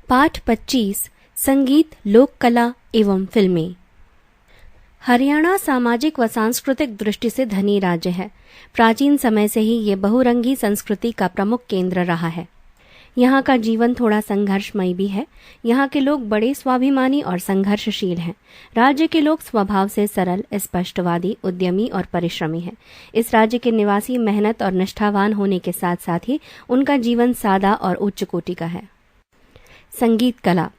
पाठ 25 संगीत, लोक कला एवं फिल्में। हरियाणा सामाजिक व सांस्कृतिक दृष्टि से धनी राज्य है। प्राचीन समय से ही ये बहुरंगी संस्कृति का प्रमुख केंद्र रहा है। यहाँ का जीवन थोड़ा संघर्षमय भी है। यहाँ के लोग बड़े स्वाभिमानी और संघर्षशील हैं। राज्य के लोग स्वभाव से सरल, स्पष्टवादी, उद्यमी और परिश्रमी हैं। इस राज्य के निवासी मेहनत और निष्ठावान होने के साथ साथ ही उनका जीवन सादा और उच्च कोटि का है। संगीत कला।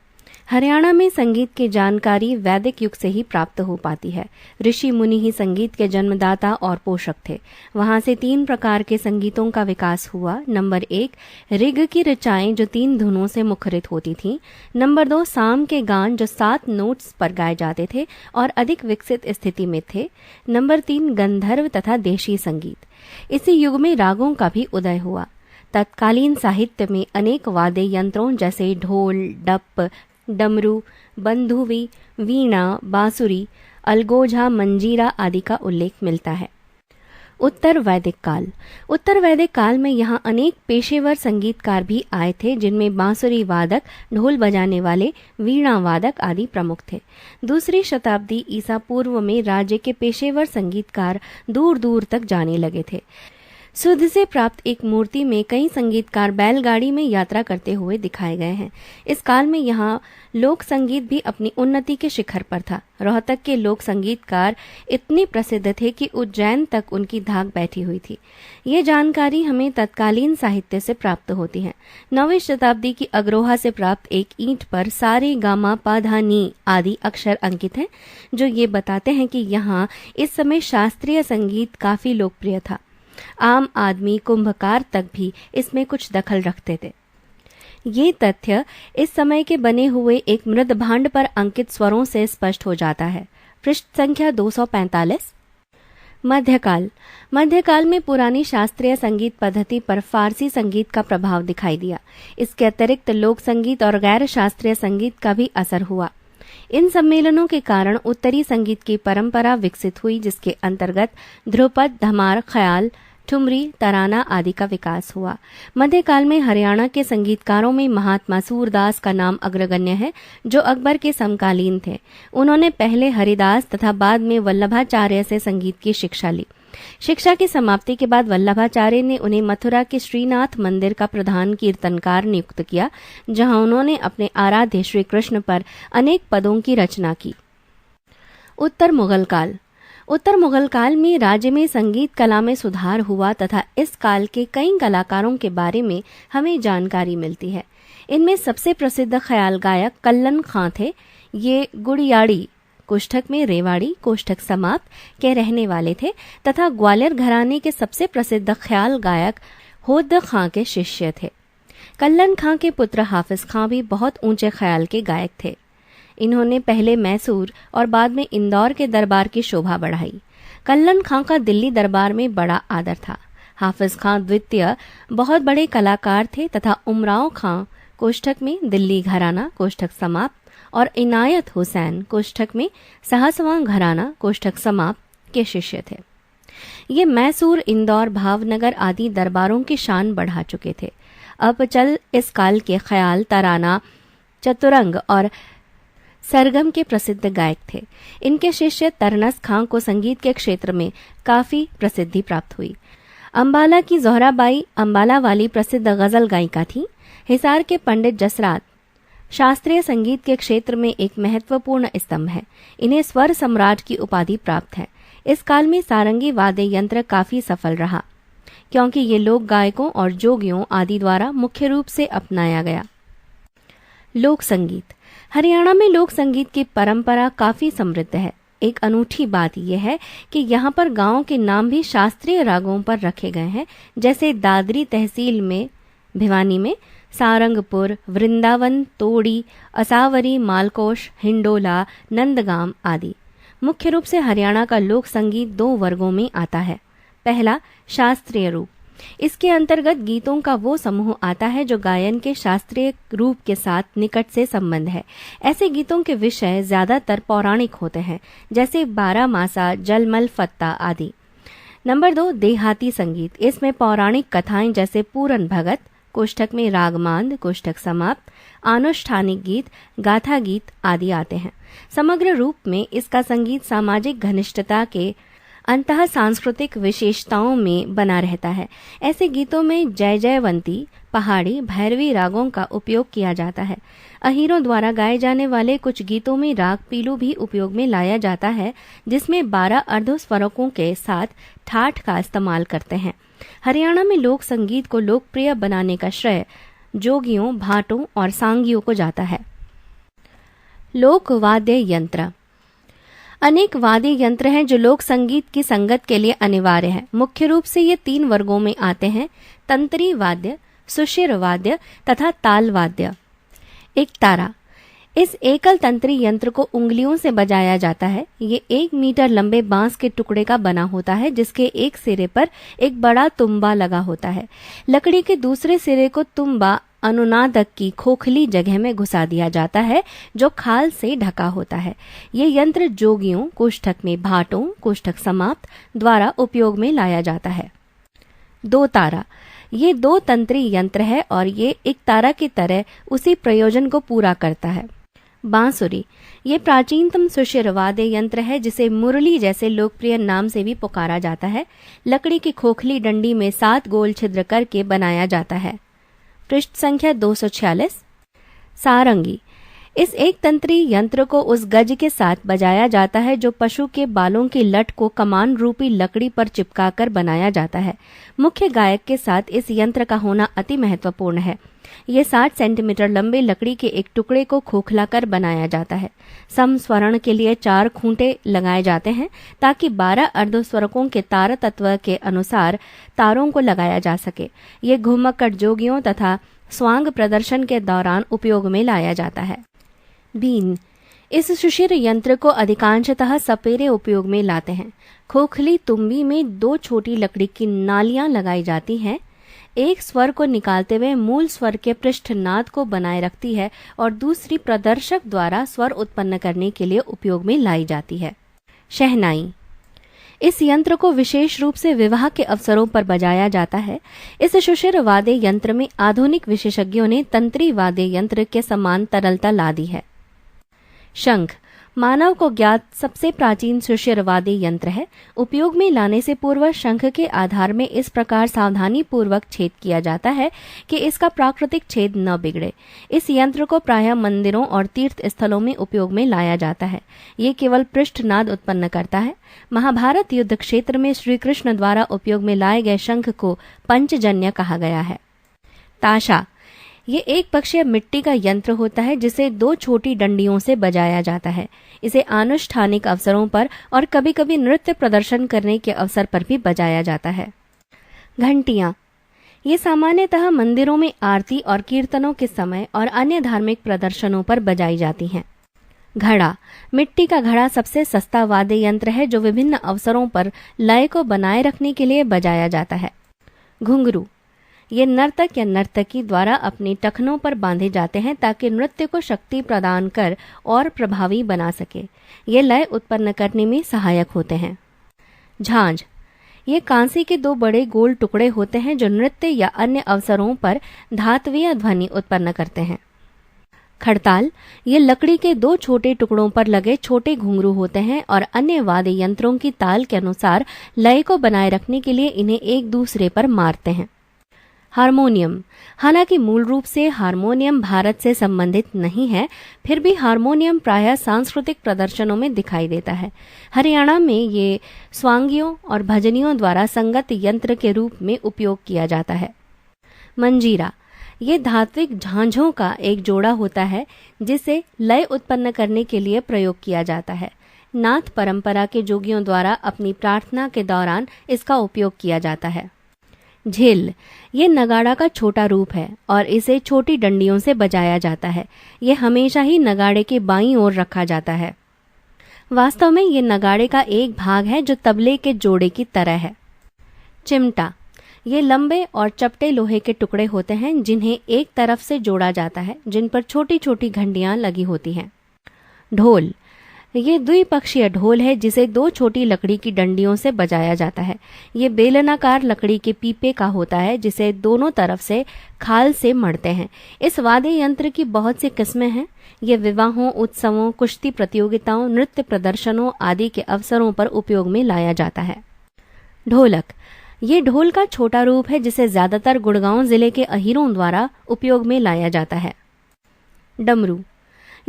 हरियाणा में संगीत की जानकारी वैदिक युग से ही प्राप्त हो पाती है। ऋषि मुनि ही संगीत के जन्मदाता और पोषक थे। वहां से 3 प्रकार के संगीतों का विकास हुआ। नंबर 1, ऋग की ऋचाएं जो 3 धुनों से मुखरित होती थीं। नंबर 2, साम के गान जो 7 नोट्स पर गाए जाते थे और अधिक विकसित स्थिति में थे। नंबर 3, गंधर्व तथा देशी संगीत। इसी युग में रागों का भी उदय हुआ। तत्कालीन साहित्य में अनेक वाद्य यंत्रों जैसे ढोल, डप, डमरू, बंधुवी, वीणा, बांसुरी, अलगोझा, मंजीरा आदि का उल्लेख मिलता है। उत्तर वैदिक काल। उत्तर वैदिक काल में यहाँ अनेक पेशेवर संगीतकार भी आए थे, जिनमें बांसुरी वादक, ढोल बजाने वाले, वीणा वादक आदि प्रमुख थे। दूसरी शताब्दी ईसा पूर्व में राज्य के पेशेवर संगीतकार दूर दूर तक जाने लगे थे। सुध से प्राप्त एक मूर्ति में कई संगीतकार बैलगाड़ी में यात्रा करते हुए दिखाए गए हैं। इस काल में यहाँ लोक संगीत भी अपनी उन्नति के शिखर पर था। रोहतक के लोक संगीतकार इतने प्रसिद्ध थे कि उज्जैन तक उनकी धाक बैठी हुई थी। ये जानकारी हमें तत्कालीन साहित्य से प्राप्त होती है। 9वीं शताब्दी की अग्रोहा से प्राप्त एक ईंट पर सारे गामा पा धा नी आदि अक्षर अंकित हैं, जो ये बताते हैं कि यहाँ इस समय शास्त्रीय संगीत काफी लोकप्रिय था। आम आदमी, कुंभकार तक भी इसमें कुछ दखल रखते थे। ये तथ्य इस समय के बने हुए एक मृद भांड पर अंकित स्वरों से स्पष्ट हो जाता है। पृष्ठ संख्या 245। मध्यकाल। मध्यकाल में पुरानी शास्त्रीय संगीत पद्धति पर फारसी संगीत का प्रभाव दिखाई दिया। इसके अतिरिक्त लोक संगीत और गैर शास्त्रीय संगीत का भी असर हुआ। इन सम्मेलनों के कारण उत्तरी संगीत की परंपरा विकसित हुई, जिसके अंतर्गत ध्रुपद, धमार, ख्याल, ठुमरी, तराना आदि का विकास हुआ। मध्यकाल में हरियाणा के संगीतकारों में महात्मा सूरदास का नाम अग्रगण्य है, जो अकबर के समकालीन थे। उन्होंने पहले हरिदास तथा बाद में वल्लभाचार्य से संगीत की शिक्षा ली। शिक्षा की समाप्ति के बाद वल्लभाचार्य ने उन्हें मथुरा के श्रीनाथ मंदिर का प्रधान कीर्तनकार नियुक्त किया, जहां उन्होंने अपने आराध्य श्री कृष्ण पर अनेक पदों की रचना की। उत्तर मुगल काल। उत्तर मुगल काल में राज्य में संगीत कला में सुधार हुआ तथा इस काल के कई कलाकारों के बारे में हमें जानकारी मिलती है। इनमें सबसे प्रसिद्ध ख्याल गायक कल्लन खां थे। ये गुड़ियाड़ी कोष्ठक में रेवाड़ी कोष्ठक समाप्त के रहने वाले थे तथा ग्वालियर घराने के सबसे प्रसिद्ध ख्याल गायक होद्द खां के शिष्य थे। कल्लन खां के पुत्र हाफिज खां भी बहुत ऊंचे ख्याल के गायक थे। इन्होंने पहले मैसूर और बाद में इंदौर के दरबार की शोभा बढ़ाई। कल्लन खां का दिल्ली दरबार में बड़ा आदर था। हाफिज खां द्वितीय बहुत बड़े कलाकार थे तथा उमराव खां कोष्ठक में दिल्ली घराना कोष्ठक समाप्त और इनायत हुसैन कोष्ठक में सहसवां घराना कोष्ठक समाप्त के शिष्य थे। ये मैसूर, इंदौर, भावनगर आदि दरबारों की शान बढ़ा चुके थे। अब चल इस काल के ख्याल, तराना, चतुरंग और सरगम के प्रसिद्ध गायक थे। इनके शिष्य तरनस खां को संगीत के क्षेत्र में काफी प्रसिद्धि प्राप्त हुई। अंबाला की जोहराबाई अंबाला वाली प्रसिद्ध गजल गायिका थी। हिसार के पंडित जसरात शास्त्रीय संगीत के क्षेत्र में एक महत्वपूर्ण स्तंभ है। इन्हें स्वर सम्राट की उपाधि प्राप्त है। इस काल में सारंगी वाद्य यंत्र काफी सफल रहा, क्योंकि ये लोक गायकों और जोगियों आदि द्वारा मुख्य रूप से अपनाया गया। लोक संगीत। हरियाणा में लोक संगीत की परंपरा काफी समृद्ध है। एक अनूठी बात यह है कि यहाँ पर गांवों के नाम भी शास्त्रीय रागों पर रखे गए हैं, जैसे दादरी तहसील में भिवानी में सारंगपुर, वृंदावन, तोड़ी, असावरी, मालकोश, हिंडोला, नंदगाम आदि। मुख्य रूप से हरियाणा का लोक संगीत 2 वर्गों में आता है। पहला, शास्त्रीय रूप। इसके अंतर्गत गीतों का वो समूह आता है जो गायन के शास्त्रीय रूप के साथ निकट से संबंध है। ऐसे गीतों के विषय ज्यादातर पौराणिक होते हैं, जैसे 12 मासा, जलमल फत्ता आदि। नंबर 2, देहाती संगीत। इसमें पौराणिक कथाएं जैसे पूरन भगत, कोष्ठक में रागमांद, कोष्ठक समाप्त, आनुष्ठानिक गीत, गाथा गीत आदि आते हैं। समग्र रूप में इसका संगीत सामाजिक घनिष्ठता के अंतः सांस्कृतिक विशेषताओं में बना रहता है। ऐसे गीतों में जय जयवंती, पहाड़ी, भैरवी रागों का उपयोग किया जाता है। अहीरों द्वारा गाए जाने वाले कुछ गीतों में राग पीलू भी उपयोग में लाया जाता है, जिसमें 12 अर्धस्वरकों के साथ ठाठ का इस्तेमाल करते हैं। हरियाणा में लोक संगीत को लोकप्रिय बनाने का श्रेय जोगियों, भाटों और सांगियों को जाता है। लोक वाद्य यंत्र। अनेक वाद्य यंत्र हैं जो लोक संगीत की संगत के लिए अनिवार्य है। मुख्य रूप से ये 3 वर्गों में आते हैं: तंत्री वाद्य, सुशिर वाद्य तथा ताल वाद्य। एक तारा। इस एकल तंत्री यंत्र को उंगलियों से बजाया जाता है। ये 1 मीटर लंबे बांस के टुकड़े का बना होता है, जिसके एक सिरे पर एक बड़ा तुम्बा लगा होता है। लकड़ी के दूसरे सिरे को तुम्बा अनुनादक की खोखली जगह में घुसा दिया जाता है, जो खाल से ढका होता है। ये यंत्र जोगियों, कोष्ठक में भाटों, कोष्ठक समाप्त द्वारा उपयोग में लाया जाता है। 2 तारा। ये 2 तंत्री यंत्र है और ये एक तारा की तरह उसी प्रयोजन को पूरा करता है। बांसुरी। ये प्राचीनतम सुशिर वाद्य यंत्र है, जिसे मुरली जैसे लोकप्रिय नाम से भी पुकारा जाता है। लकड़ी की खोखली डंडी में 7 गोल छिद्र करके बनाया जाता है। पृष्ठ संख्या 246। सारंगी। इस एक तंत्री यंत्र को उस गज के साथ बजाया जाता है जो पशु के बालों की लट को कमान रूपी लकड़ी पर चिपकाकर बनाया जाता है। मुख्य गायक के साथ इस यंत्र का होना अति महत्वपूर्ण है। ये 60 सेंटीमीटर लंबे लकड़ी के एक टुकड़े को खोखला कर बनाया जाता है। समस्वरण के लिए 4 खूंटे लगाए जाते हैं ताकि 12 अर्धस्वरकों के तार तत्व के अनुसार तारों को लगाया जा सके। ये घुमक्कड़ जोगियों तथा स्वांग प्रदर्शन के दौरान उपयोग में लाया जाता है। बीन। इस सुशिर यंत्र को अधिकांशतः सपेरे उपयोग में लाते हैं। खोखली तुम्बी में 2 छोटी लकड़ी की नालियां लगाई जाती हैं। एक स्वर को निकालते हुए मूल स्वर के पृष्ठनाद को बनाए रखती है और दूसरी प्रदर्शक द्वारा स्वर उत्पन्न करने के लिए उपयोग में लाई जाती है। शहनाई। इस यंत्र को विशेष रूप से विवाह के अवसरों पर बजाया जाता है। इस सुशिर वाद्य यंत्र में आधुनिक विशेषज्ञों ने तंत्री वाद्य यंत्र के समान तरलता ला दी है। शंख। मानव को ज्ञात सबसे प्राचीन सुशिर वाद्य यंत्र है। उपयोग में लाने से पूर्व शंख के आधार में इस प्रकार सावधानी पूर्वक छेद किया जाता है कि इसका प्राकृतिक छेद न बिगड़े। इस यंत्र को प्रायः मंदिरों और तीर्थ स्थलों में उपयोग में लाया जाता है। ये केवल पृष्ठनाद उत्पन्न करता है। महाभारत युद्ध क्षेत्र में श्री कृष्ण द्वारा उपयोग में लाए गए शंख को पंचजन्य कहा गया है। ताशा। ये एक पक्षीय मिट्टी का यंत्र होता है जिसे 2 छोटी डंडियों से बजाया जाता है। इसे अनुष्ठानिक अवसरों पर और कभी कभी नृत्य प्रदर्शन करने के अवसर पर भी बजाया जाता है। घंटियां। ये सामान्यतः मंदिरों में आरती और कीर्तनों के समय और अन्य धार्मिक प्रदर्शनों पर बजाई जाती हैं। घड़ा। मिट्टी का घड़ा सबसे सस्ता वाद्य यंत्र है जो विभिन्न अवसरों पर लय को बनाए रखने के लिए बजाया जाता है। घुंघरू। ये नर्तक या नर्तकी द्वारा अपनी टखनों पर बांधे जाते हैं ताकि नृत्य को शक्ति प्रदान कर और प्रभावी बना सके। ये लय उत्पन्न करने में सहायक होते हैं। झांझ। ये कांसे के 2 बड़े गोल टुकड़े होते हैं जो नृत्य या अन्य अवसरों पर धात्वीय ध्वनि उत्पन्न करते हैं। खड़ताल। ये लकड़ी के 2 छोटे टुकड़ों पर लगे छोटे घुंघरू होते हैं और अन्य वाद्य यंत्रों की ताल के अनुसार लय को बनाए रखने के लिए इन्हें एक दूसरे पर मारते हैं। हारमोनियम। हालांकि मूल रूप से हारमोनियम भारत से संबंधित नहीं है, फिर भी हारमोनियम प्रायः सांस्कृतिक प्रदर्शनों में दिखाई देता है। हरियाणा में ये स्वांगियों और भजनियों द्वारा संगत यंत्र के रूप में उपयोग किया जाता है। मंजीरा। ये धात्विक झांझों का एक जोड़ा होता है जिसे लय उत्पन्न करने के लिए प्रयोग किया जाता है। नाथ परंपरा के जोगियों द्वारा अपनी प्रार्थना के दौरान इसका उपयोग किया जाता है। झिल। ये नगाड़ा का छोटा रूप है और इसे छोटी डंडियों से बजाया जाता है। ये हमेशा ही नगाड़े के बाईं ओर रखा जाता है। वास्तव में ये नगाड़े का एक भाग है जो तबले के जोड़े की तरह है। चिमटा। ये लंबे और चपटे लोहे के टुकड़े होते हैं जिन्हें एक तरफ से जोड़ा जाता है, जिन पर छोटी छोटी घंटियां लगी होती हैं। ढोल। ये द्विपक्षीय ढोल है जिसे दो छोटी लकड़ी की डंडियों से बजाया जाता है। ये बेलनाकार लकड़ी के पीपे का होता है जिसे दोनों तरफ से खाल से मढ़ते हैं। इस वाद्य यंत्र की बहुत सी किस्में हैं। ये विवाहों, उत्सवों, कुश्ती प्रतियोगिताओं, नृत्य प्रदर्शनों आदि के अवसरों पर उपयोग में लाया जाता है। ढोलक, ये ढोल का छोटा रूप है जिसे ज्यादातर गुड़गांव जिले के अहीरों द्वारा उपयोग में लाया जाता है। डमरू,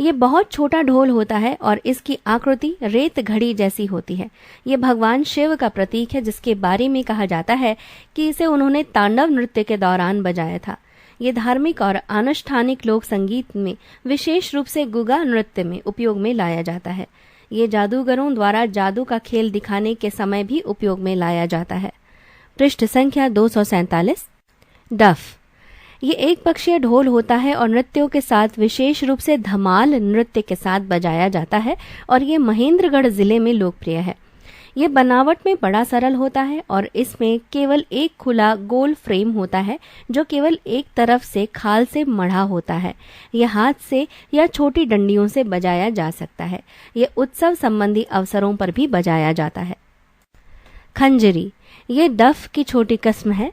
ये बहुत छोटा ढोल होता है और इसकी आकृति रेत घड़ी जैसी होती है। ये भगवान शिव का प्रतीक है जिसके बारे में कहा जाता है कि इसे उन्होंने तांडव नृत्य के दौरान बजाया था। ये धार्मिक और अनुष्ठानिक लोक संगीत में विशेष रूप से गुगा नृत्य में उपयोग में लाया जाता है। ये जादूगरों द्वारा जादू का खेल दिखाने के समय भी उपयोग में लाया जाता है। पृष्ठ संख्या 247। डफ, ये एक पक्षीय ढोल होता है और नृत्यों के साथ विशेष रूप से धमाल नृत्य के साथ बजाया जाता है और ये महेंद्रगढ़ जिले में लोकप्रिय है। ये बनावट में बड़ा सरल होता है और इसमें केवल एक खुला गोल फ्रेम होता है जो केवल एक तरफ से खाल से मढ़ा होता है। यह हाथ से या छोटी डंडियों से बजाया जा सकता है। ये उत्सव संबंधी अवसरों पर भी बजाया जाता है। खंजरी, ये डफ की छोटी किस्म है।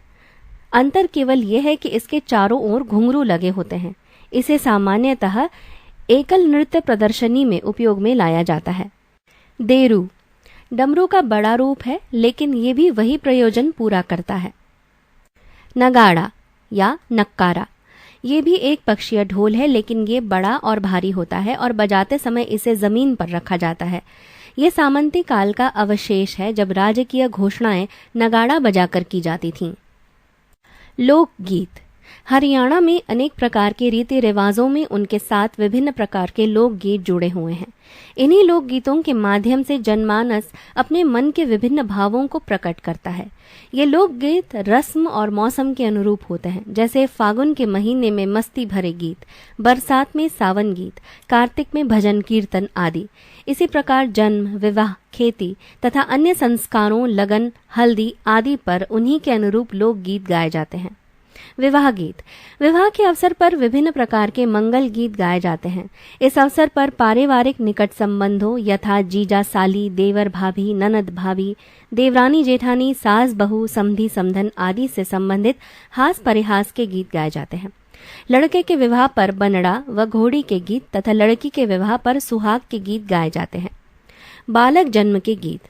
अंतर केवल यह है कि इसके चारों ओर घुंघरू लगे होते हैं। इसे सामान्यतः एकल नृत्य प्रदर्शनी में उपयोग में लाया जाता है। देरू, डमरू का बड़ा रूप है लेकिन ये भी वही प्रयोजन पूरा करता है। नगाड़ा या नक्कारा, ये भी एक पक्षीय ढोल है लेकिन ये बड़ा और भारी होता है और बजाते समय इसे जमीन पर रखा जाता है। ये सामंती काल का अवशेष है जब राजकीय घोषणाएं नगाड़ा बजाकर की जाती थीं। लोकगीत, हरियाणा में अनेक प्रकार के रीति रिवाजों में उनके साथ विभिन्न प्रकार के लोकगीत जुड़े हुए हैं। इन्हीं लोकगीतों के माध्यम से जनमानस अपने मन के विभिन्न भावों को प्रकट करता है। ये लोकगीत रस्म और मौसम के अनुरूप होते हैं, जैसे फागुन के महीने में मस्ती भरे गीत, बरसात में सावन गीत, कार्तिक में भजन कीर्तन आदि। इसी प्रकार जन्म, विवाह, खेती तथा अन्य संस्कारों, लगन, हल्दी आदि पर उन्हीं के अनुरूप लोकगीत गाए जाते हैं। विवाह गीत, विवाह के अवसर पर विभिन्न प्रकार के मंगल गीत गाए जाते हैं। इस अवसर पर पारिवारिक निकट संबंधों यथा जीजा साली, देवर भाभी, ननद भाभी, देवरानी जेठानी, सास बहू, समधी समधन आदि से संबंधित हास परिहास के गीत गाए जाते हैं। लड़के के विवाह पर बनड़ा व घोड़ी के गीत तथा लड़की के विवाह पर सुहाग के गीत गाए जाते हैं। बालक जन्म के गीत,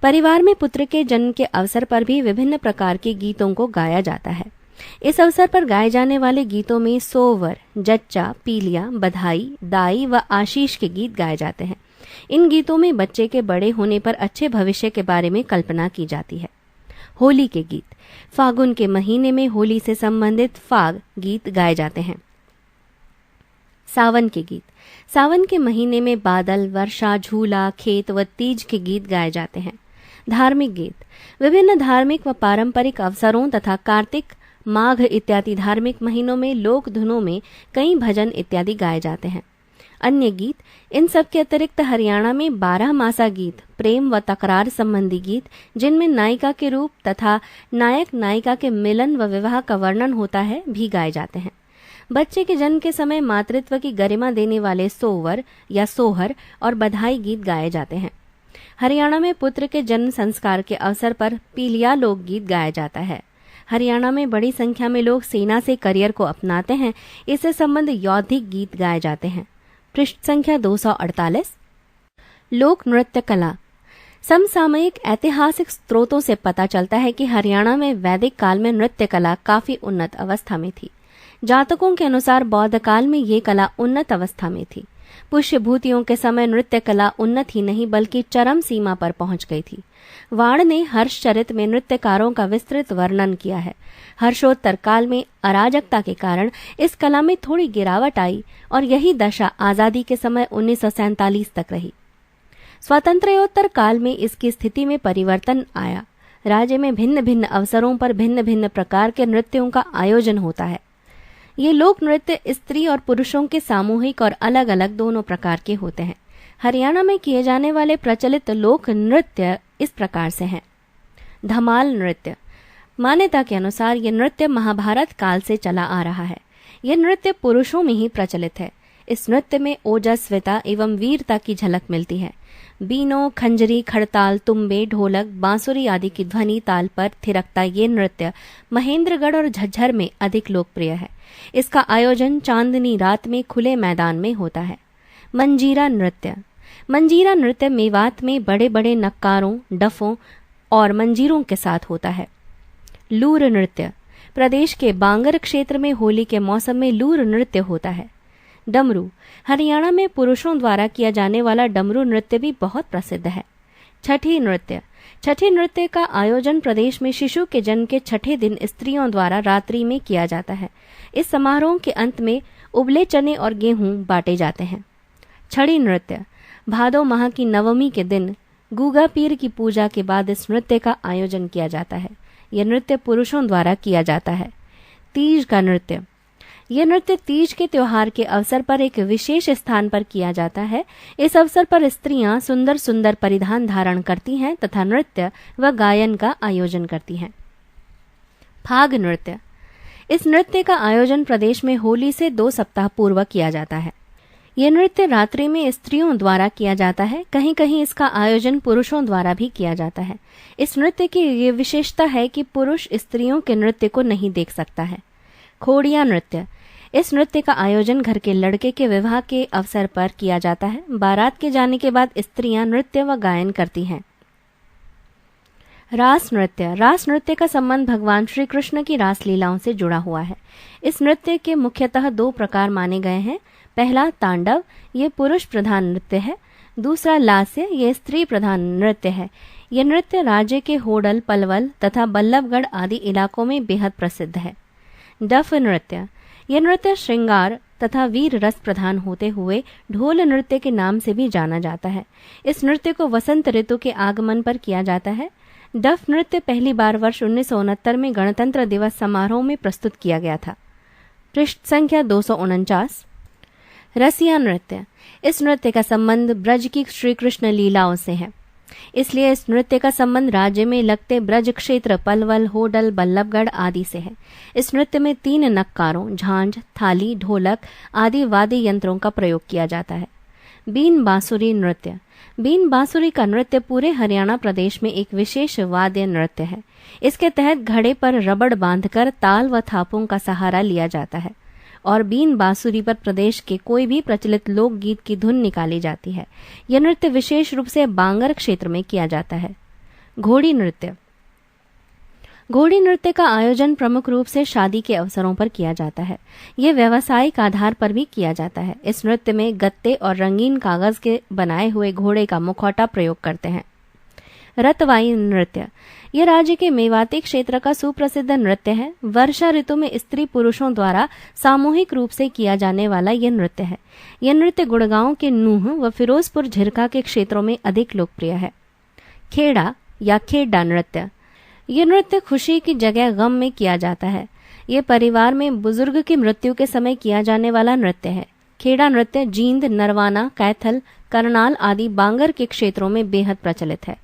परिवार में पुत्र के जन्म के अवसर पर भी विभिन्न प्रकार के गीतों को गाया जाता है। इस अवसर पर गाए जाने वाले गीतों में सोवर, जच्चा, पीलिया, बधाई, दाई व आशीष के गीत गाए जाते हैं। इन गीतों में बच्चे के बड़े होने पर अच्छे भविष्य के बारे में कल्पना की जाती है। होली के गीत, फागुन के महीने में होली से संबंधित फाग गीत गाए जाते हैं। सावन के गीत, सावन के महीने में बादल, वर्षा, झूला, खेत व तीज के गीत गाए जाते हैं। धार्मिक गीत, विभिन्न धार्मिक व पारंपरिक अवसरों तथा कार्तिक, माघ इत्यादि धार्मिक महीनों में लोक धुनों में कई भजन इत्यादि गाए जाते हैं। अन्य गीत, इन सब के अतिरिक्त हरियाणा में 12 मासा गीत, प्रेम व तकरार संबंधी गीत जिनमें नायिका के रूप तथा नायक नायिका के मिलन व विवाह का वर्णन होता है भी गाए जाते हैं। बच्चे के जन्म के समय मातृत्व की गरिमा देने वाले सोवर या सोहर और बधाई गीत गाए जाते हैं। हरियाणा में पुत्र के जन्म संस्कार के अवसर पर पीलिया लोकगीत गाया जाता है। हरियाणा में बड़ी संख्या में लोग सेना से करियर को अपनाते हैं। इससे संबंध यौधिक गीत गाए जाते हैं। पृष्ठ संख्या 248। लोक नृत्य कला, समसामयिक ऐतिहासिक स्रोतों से पता चलता है कि हरियाणा में वैदिक काल में नृत्य कला काफी उन्नत अवस्था में थी। जातकों के अनुसार बौद्ध काल में ये कला उन्नत अवस्था में थी। पुष्यभूतियों के समय नृत्य कला उन्नत ही नहीं बल्कि चरम सीमा पर पहुंच गई थी। वाण ने हर्षचरित में नृत्यकारों का विस्तृत वर्णन किया है। हर्षोत्तर काल में अराजकता के कारण इस कला में थोड़ी गिरावट आई और यही दशा आजादी के समय 1947 तक रही। स्वातंत्र्योत्तर काल में इसकी स्थिति में परिवर्तन आया। राज्य में भिन्न भिन्न अवसरों पर भिन्न भिन्न प्रकार के नृत्यों का आयोजन होता है। ये लोक नृत्य स्त्री और पुरुषों के सामूहिक और अलग अलग दोनों प्रकार के होते हैं। हरियाणा में किए जाने वाले प्रचलित लोक नृत्य इस प्रकार से हैं। धमाल नृत्य, मान्यता के अनुसार यह नृत्य महाभारत काल से चला आ रहा है। यह नृत्य पुरुषों में ही प्रचलित है। इस नृत्य में ओजस्विता एवं वीरता की झलक मिलती है। बीनों, खंजरी, खड़ताल, तुम्बे, ढोलक, बांसुरी आदि की ध्वनि ताल पर थिरकता ये नृत्य महेंद्रगढ़ और झज्जर में अधिक लोकप्रिय है। इसका आयोजन चांदनी रात में खुले मैदान में होता है। मंजीरा नृत्य। मंजीरा नृत्य मेवात में बड़े बड़े नक्कारों, डफों और मंजीरों के साथ होता है। लूर नृत्य। प्रदेश के बांगर क्षेत्र में होली के मौसम में लूर नृत्य होता है। डमरू। हरियाणा में पुरुषों द्वारा किया जाने वाला डमरू नृत्य भी बहुत प्रसिद्ध है। छठी नृत्य। छठी नृत्य का आयोजन प्रदेश में शिशु के जन्म के छठे दिन स्त्रियों द्वारा रात्रि में किया जाता है। इस समारोह के अंत में उबले चने और गेहूं बांटे जाते हैं। छड़ी नृत्य। भादो माह की नवमी के दिन गूगा पीर की पूजा के बाद इस नृत्य का आयोजन किया जाता है। यह नृत्य पुरुषों द्वारा किया जाता है। तीज का नृत्य। यह नृत्य तीज के त्योहार के अवसर पर एक विशेष स्थान पर किया जाता है। इस अवसर पर स्त्रियां सुंदर सुंदर परिधान धारण करती हैं तथा नृत्य व गायन का आयोजन करती हैं। फाग नृत्य। इस नृत्य का आयोजन प्रदेश में होली से 2 सप्ताह पूर्व किया जाता है। यह नृत्य रात्रि में स्त्रियों द्वारा किया जाता है। कहीं कहीं इसका आयोजन पुरुषों द्वारा भी किया जाता है। इस नृत्य की ये विशेषता है कि पुरुष स्त्रियों के नृत्य को नहीं देख सकता है। खोड़िया नृत्य। इस नृत्य का आयोजन घर के लड़के के विवाह के अवसर पर किया जाता है। बारात के जाने के बाद स्त्रियां नृत्य व गायन करती हैं। रास नृत्य। रास नृत्य का संबंध भगवान श्री कृष्ण की रास लीलाओं से जुड़ा हुआ है। इस नृत्य के मुख्यतः 2 प्रकार माने गए हैं। पहला तांडव, ये पुरुष प्रधान नृत्य है। दूसरा लास्य, ये स्त्री प्रधान नृत्य है। यह नृत्य राज्य के होडल, पलवल तथा बल्लभगढ़ आदि इलाकों में बेहद प्रसिद्ध है। डफ नृत्य। यह नृत्य श्रृंगार तथा वीर रस प्रधान होते हुए ढोल नृत्य के नाम से भी जाना जाता है। इस नृत्य को वसंत ऋतु के आगमन पर किया जाता है। डफ नृत्य पहली बार वर्ष 1969 में गणतंत्र दिवस समारोह में प्रस्तुत किया गया था। पृष्ठ संख्या 249। रसिया नृत्य। इस नृत्य का संबंध ब्रज की श्री कृष्ण लीलाओं से है, इसलिए इस नृत्य का संबंध राज्य में लगते ब्रज क्षेत्र पलवल, होडल, बल्लभगढ़ आदि से है। इस नृत्य में 3 नक्कारों, झांझ, थाली, ढोलक आदि वाद्य यंत्रों का प्रयोग किया जाता है। बीन बांसुरी नृत्य। बीन बांसुरी का नृत्य पूरे हरियाणा प्रदेश में एक विशेष वाद्य नृत्य है। इसके तहत घड़े पर रबड़ बांधकर ताल व थापों का सहारा लिया जाता है और बीन बांसुरी पर प्रदेश के कोई भी प्रचलित लोकगीत की धुन निकाली जाती है। यह नृत्य विशेष रूप से बांगर क्षेत्र में किया जाता है। घोड़ी नृत्य। घोड़ी नृत्य का आयोजन प्रमुख रूप से शादी के अवसरों पर किया जाता है। यह व्यावसायिक आधार पर भी किया जाता है। इस नृत्य में गत्ते और रंगीन कागज के बनाए हुए घोड़े का मुखौटा प्रयोग करते हैं। रतवाई नृत्य। यह राज्य के मेवाती क्षेत्र का सुप्रसिद्ध नृत्य है। वर्षा ऋतु में स्त्री पुरुषों द्वारा सामूहिक रूप से किया जाने वाला यह नृत्य है। यह नृत्य गुड़गांव के नूह व फिरोजपुर झिरका के क्षेत्रों में अधिक लोकप्रिय है। खेड़ा या खेड़ा नृत्य। यह नृत्य खुशी की जगह गम में किया जाता है। यह परिवार में बुजुर्ग की मृत्यु के समय किया जाने वाला नृत्य है। खेड़ा नृत्य जींद, नरवाना, कैथल, करनाल आदि बांगर के क्षेत्रों में बेहद प्रचलित है।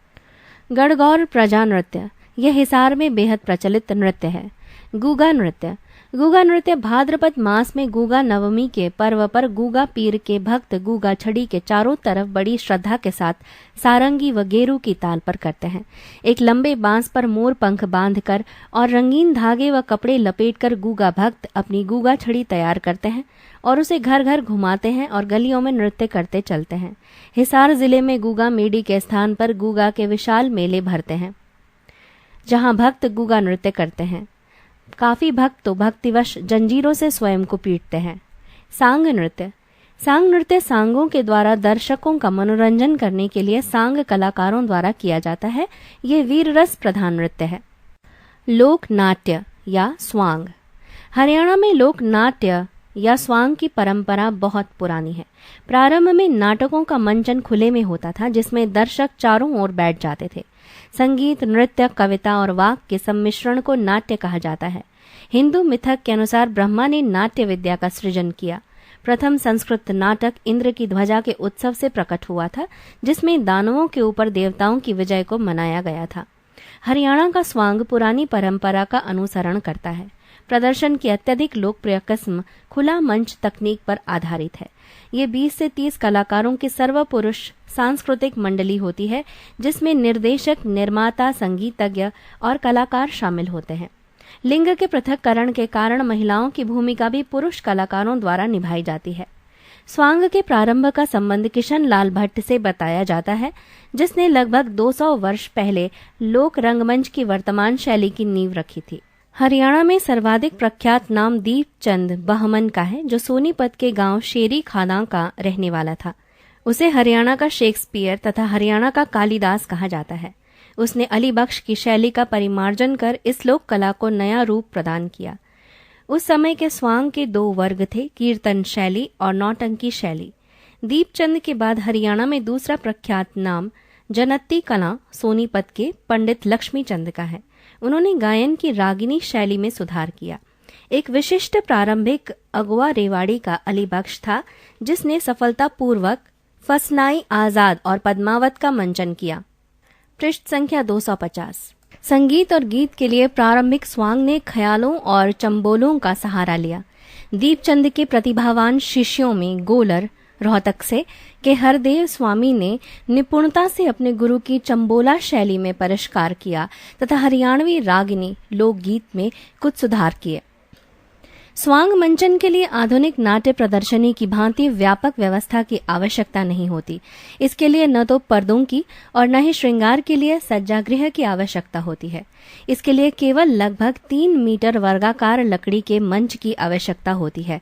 गणगौर प्रजा नृत्य। यह हिसार में बेहद प्रचलित नृत्य है। गूगा नृत्य। गूगा नृत्य भाद्रपद मास में गूगा नवमी के पर्व पर गूगा पीर के भक्त गूगा छड़ी के चारों तरफ बड़ी श्रद्धा के साथ सारंगी व गेरू की ताल पर करते हैं। एक लंबे बांस पर मोर पंख बांधकर और रंगीन धागे व कपड़े लपेटकर गूगा भक्त अपनी गूगा छड़ी तैयार करते हैं और उसे घर घर घुमाते हैं और गलियों में नृत्य करते चलते हैं। हिसार जिले में गूगा मेडी के स्थान पर गूगा के विशाल मेले भरते हैं, जहां भक्त गूगा नृत्य करते हैं। काफी भक्त तो भक्तिवश जंजीरों से स्वयं को पीटते हैं। सांग नृत्य। सांग नृत्य सांगों के द्वारा दर्शकों का मनोरंजन करने के लिए सांग कलाकारों द्वारा किया जाता है। ये वीर रस प्रधान नृत्य है। लोक नाट्य या स्वांग। हरियाणा में लोक नाट्य या स्वांग की परंपरा बहुत पुरानी है। प्रारंभ में नाटकों का मंचन खुले में होता था, जिसमें दर्शक चारों ओर बैठ जाते थे। संगीत, नृत्य, कविता और वाक के सम्मिश्रण को नाट्य कहा जाता है। हिंदू मिथक के अनुसार ब्रह्मा ने नाट्य विद्या का सृजन किया। प्रथम संस्कृत नाटक इंद्र की ध्वजा के उत्सव से प्रकट हुआ था, जिसमें दानवों के ऊपर देवताओं की विजय को मनाया गया था। हरियाणा का स्वांग पुरानी परंपरा का अनुसरण करता है। प्रदर्शन की अत्यधिक लोकप्रिय किस्म खुला मंच तकनीक पर आधारित है। ये 20 से 30 कलाकारों की सर्वपुरुष सांस्कृतिक मंडली होती है, जिसमें निर्देशक, निर्माता, संगीतज्ञ और कलाकार शामिल होते हैं। लिंग के पृथक्करण के कारण महिलाओं की भूमिका भी पुरुष कलाकारों द्वारा निभाई जाती है। स्वांग के प्रारंभ का संबंध किशन लाल भट्ट से बताया जाता है, जिसने लगभग 200 वर्ष पहले लोक रंगमंच की वर्तमान शैली की नींव रखी थी। हरियाणा में सर्वाधिक प्रख्यात नाम दीपचंद बहमन का है, जो सोनीपत के गांव शेरी खादा का रहने वाला था। उसे हरियाणा का शेक्सपियर तथा हरियाणा का कालिदास कहा जाता है। उसने अली बख्श की शैली का परिमार्जन कर इस लोक कला को नया रूप प्रदान किया। उस समय के स्वांग के 2 वर्ग थे, कीर्तन शैली और नौटंकी शैली। दीपचंद के बाद हरियाणा में दूसरा प्रख्यात नाम जनत्ती कला सोनीपत के पंडित लक्ष्मी चंद का है। उन्होंने गायन की रागिनी शैली में सुधार किया। एक विशिष्ट प्रारंभिक अगवा रेवाड़ी का अली बख्श था, जिसने सफलतापूर्वक फसनाई आजाद और पद्मावत का मंचन किया। पृष्ठ संख्या 250। संगीत और गीत के लिए प्रारंभिक स्वांग ने ख्यालों और चंबोलों का सहारा लिया। दीपचंद के प्रतिभावान शिष्यों में गोलर रोहतक से के हरदेव स्वामी ने निपुणता से अपने गुरु की चंबोला शैली में परिष्कार किया तथा हरियाणवी रागिनी लोकगीत में कुछ सुधार किए। स्वांग मंचन के लिए आधुनिक नाट्य प्रदर्शनी की भांति व्यापक व्यवस्था की आवश्यकता नहीं होती। इसके लिए न तो पर्दों की और न ही श्रृंगार के लिए सज्जागृह की आवश्यकता होती है। इसके लिए केवल लगभग 3 मीटर वर्गाकार लकड़ी के मंच की आवश्यकता होती है।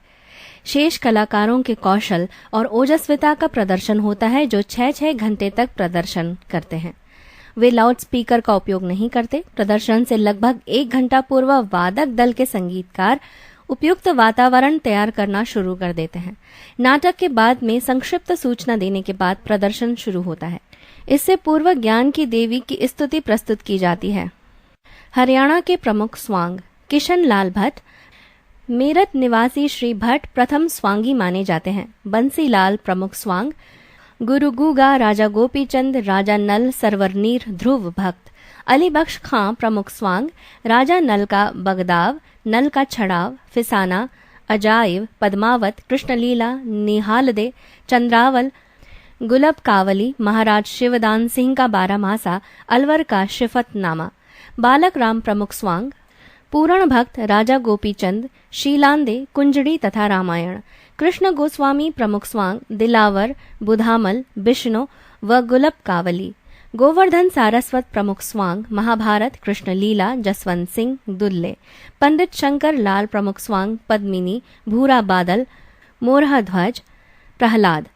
शेष कलाकारों के कौशल और ओजस्विता का प्रदर्शन होता है, जो 6-6 घंटे तक प्रदर्शन करते हैं। वे लाउड स्पीकर का उपयोग नहीं करते। प्रदर्शन से लगभग 1 घंटा पूर्व वादक दल के संगीतकार उपयुक्त वातावरण तैयार करना शुरू कर देते हैं। नाटक के बाद में संक्षिप्त सूचना देने के बाद प्रदर्शन शुरू होता है। इससे पूर्व ज्ञान की देवी की स्तुति प्रस्तुत की जाती है। हरियाणा के प्रमुख स्वांग किशन लाल भट्ट, मेरठ निवासी श्री भट्ट प्रथम स्वांगी माने जाते हैं। बंसी लाल प्रमुख स्वांग, गुरु गुगा, राजा गोपीचंद, राजा नल, सरवरनीर, ध्रुव भक्त। अली बख्श खां प्रमुख स्वांग, राजा नल का बगदाव, नल का छड़ाव, फिसाना, अजाइब, पद्मावत, कृष्णलीला, निहालदे, चंद्रावल, गुलब कावली, महाराज शिवदान सिंह का 12 मासा, अलवर का शिफतनामा। बालक राम प्रमुख स्वांग, पूरण भक्त, राजा गोपीचंद, शीलांदे, कुंजड़ी तथा रामायण। कृष्ण गोस्वामी प्रमुख स्वांग, दिलावर, बुधामल, बिष्णु व गुलब कावली। गोवर्धन सारस्वत प्रमुख स्वांग, महाभारत, कृष्णलीला, जसवंत सिंह, दुल्ले। पंडित शंकर लाल प्रमुख स्वांग, पद्मिनी, भूरा बादल, मोरहा ध्वज, प्रहलाद।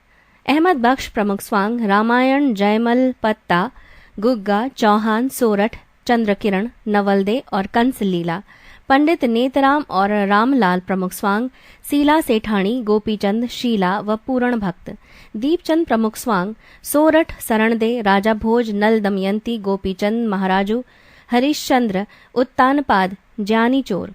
अहमद बख्श प्रमुख स्वांग, रामायण, जयमल, पत्ता, गुग्गा, चौहान, सोरठ, चंद्रकिरण, नवलदे और कंस लीला। पंडित नेतराम और रामलाल प्रमुख स्वांग, सीला सेठानी, गोपीचंद, शीला व पूरण भक्त। दीपचंद प्रमुख स्वांग, सोरठ, शरणदे, राजा भोज, नल दमयंती, गोपीचंद, महाराजू, हरिश्चंद्र, उत्तानपाद, ज्ञानी चोर।